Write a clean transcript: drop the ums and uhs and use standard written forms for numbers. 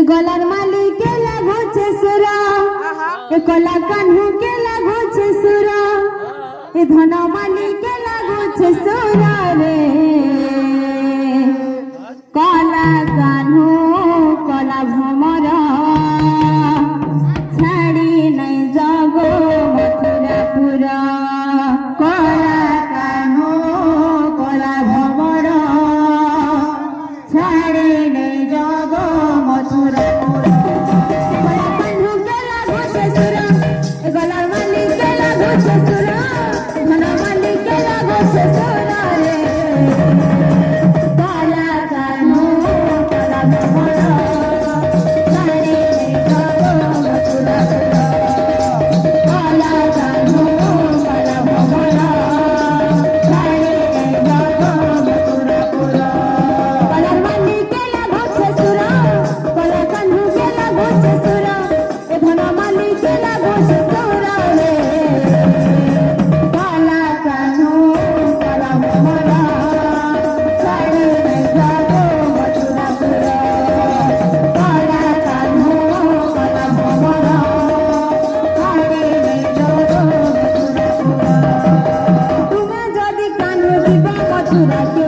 गलार माली के लागोचे सुरा ए कला कान्हू के लागोचे सुरा ए धन माली के लागोचे सुरा रे कला कान्हू कला भमरा छाड़ी नहीं जागो मथुरापुरा कला कान्हू कला भमरा छाड़ी नहीं जागो मथुरापुरा कला कान्हू के लागोचे सुरा ए गलार माली के लागोचे सुरा ए धन माली के लागोचे सुरा रे कला कान्हू कला भमरा छाड़ी नहीं जागो मथुरापुरा कला कान्हू कला भमरा छाड़ी नहीं जागो मथुरापुरा कलार माली के लागोचे सुरा कला कान्हू के लागोचे सुरा ए धन माली के लागोचे सुरा रे कला कान्हू कला भमरा छाड़ी नहीं जागो मथुरापुरा कला कान्हू कला भमरा छाड़ी नहीं जागो मथुरापुरा तुम्हें जदि कान्हू दिबा मथुरा के